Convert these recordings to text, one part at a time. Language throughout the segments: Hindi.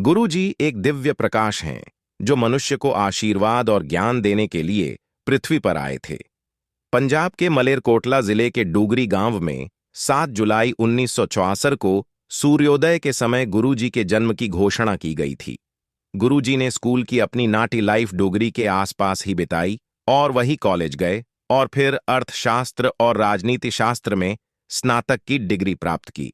गुरुजी एक दिव्य प्रकाश हैं जो मनुष्य को आशीर्वाद और ज्ञान देने के लिए पृथ्वी पर आए थे। पंजाब के मलेरकोटला जिले के डूगरी गांव में 7 जुलाई 1964 को सूर्योदय के समय गुरुजी के जन्म की घोषणा की गई थी। गुरुजी ने स्कूल की अपनी नाटी लाइफ डूगरी के आसपास ही बिताई और वही कॉलेज गए और फिर अर्थशास्त्र और राजनीति शास्त्र में स्नातक की डिग्री प्राप्त की।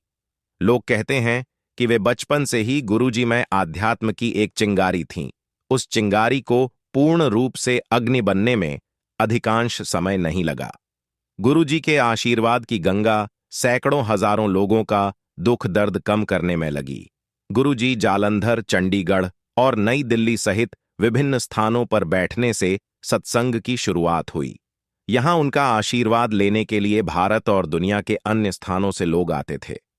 लोग कहते हैं कि वे बचपन से ही गुरुजी में आध्यात्म की एक चिंगारी थीं। उस चिंगारी को पूर्ण रूप से अग्नि बनने में अधिकांश समय नहीं लगा। गुरुजी के आशीर्वाद की गंगा सैकड़ों हजारों लोगों का दुख दर्द कम करने में लगी। गुरुजी जालंधर, चंडीगढ़ और नई दिल्ली सहित विभिन्न स्थानों पर बैठने से सत्संग की शुरुआत हुई। यहां उनका आशीर्वाद लेने के लिए भारत और दुनिया के अन्य स्थानों से लोग आते थे।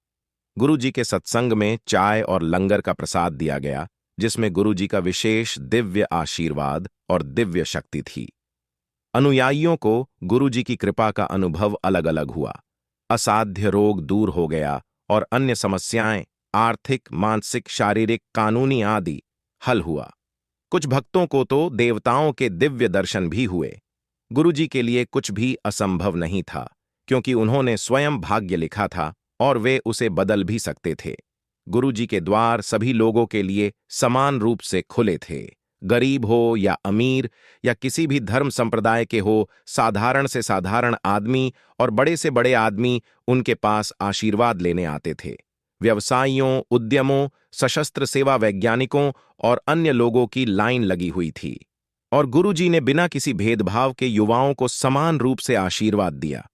गुरुजी के सत्संग में चाय और लंगर का प्रसाद दिया गया, जिसमें गुरुजी का विशेष दिव्य आशीर्वाद और दिव्य शक्ति थी। अनुयायियों को गुरुजी की कृपा का अनुभव अलग अलग हुआ। असाध्य रोग दूर हो गया और अन्य समस्याएं आर्थिक, मानसिक, शारीरिक, कानूनी आदि हल हुआ। कुछ भक्तों को तो देवताओं के दिव्य दर्शन भी हुए। गुरुजी के लिए कुछ भी असंभव नहीं था, क्योंकि उन्होंने स्वयं भाग्य लिखा था और वे उसे बदल भी सकते थे। गुरुजी के द्वार सभी लोगों के लिए समान रूप से खुले थे। गरीब हो या अमीर या किसी भी धर्म संप्रदाय के हो, साधारण से साधारण आदमी और बड़े से बड़े आदमी उनके पास आशीर्वाद लेने आते थे। व्यवसायियों, उद्यमों, सशस्त्र सेवा वैज्ञानिकों और अन्य लोगों की लाइन लगी हुई थी और गुरुजी ने बिना किसी भेदभाव के युवाओं को समान रूप से आशीर्वाद दिया।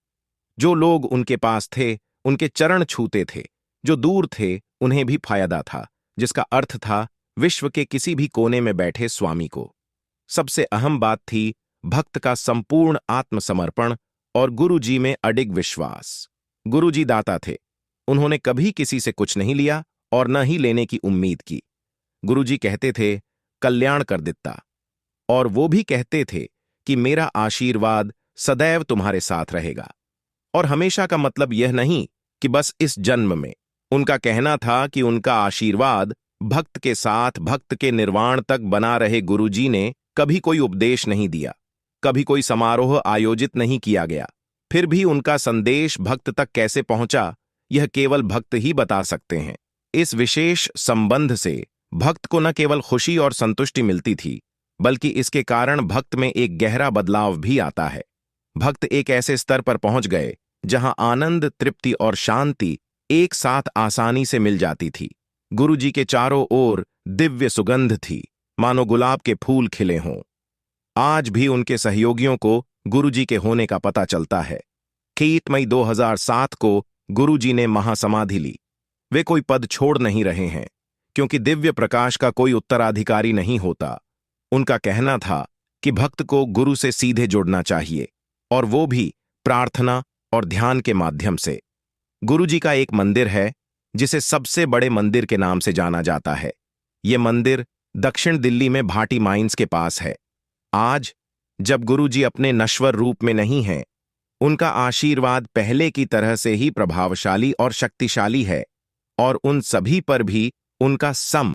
जो लोग उनके पास थे उनके चरण छूते थे, जो दूर थे उन्हें भी फायदा था, जिसका अर्थ था विश्व के किसी भी कोने में बैठे स्वामी को। सबसे अहम बात थी भक्त का संपूर्ण आत्मसमर्पण और गुरुजी में अडिग विश्वास। गुरुजी दाता थे, उन्होंने कभी किसी से कुछ नहीं लिया और न ही लेने की उम्मीद की। गुरुजी कहते थे, कल्याण कर दित्ता, और वो भी कहते थे कि मेरा आशीर्वाद सदैव तुम्हारे साथ रहेगा। और हमेशा का मतलब यह नहीं कि बस इस जन्म में। उनका कहना था कि उनका आशीर्वाद भक्त के साथ भक्त के निर्वाण तक बना रहे। गुरुजी ने कभी कोई उपदेश नहीं दिया, कभी कोई समारोह आयोजित नहीं किया गया। फिर भी उनका संदेश भक्त तक कैसे पहुंचा, यह केवल भक्त ही बता सकते हैं। इस विशेष संबंध से भक्त को न केवल खुशी और संतुष्टि मिलती थी, बल्कि इसके कारण भक्त में एक गहरा बदलाव भी आता है। भक्त एक ऐसे स्तर पर पहुंच गए जहां आनंद, तृप्ति और शांति एक साथ आसानी से मिल जाती थी। गुरुजी के चारों ओर दिव्य सुगंध थी, मानो गुलाब के फूल खिले हों। आज भी उनके सहयोगियों को गुरुजी के होने का पता चलता है। 21 मई 2007 को गुरुजी ने महासमाधि ली। वे कोई पद छोड़ नहीं रहे हैं, क्योंकि दिव्य प्रकाश का कोई उत्तराधिकारी नहीं होता। उनका कहना था कि भक्त को गुरु से सीधे जुड़ना चाहिए, और वो भी प्रार्थना और ध्यान के माध्यम से। गुरुजी का एक मंदिर है जिसे सबसे बड़े मंदिर के नाम से जाना जाता है। ये मंदिर दक्षिण दिल्ली में भाटी माइंस के पास है। आज जब गुरुजी अपने नश्वर रूप में नहीं हैं, उनका आशीर्वाद पहले की तरह से ही प्रभावशाली और शक्तिशाली है, और उन सभी पर भी उनका सम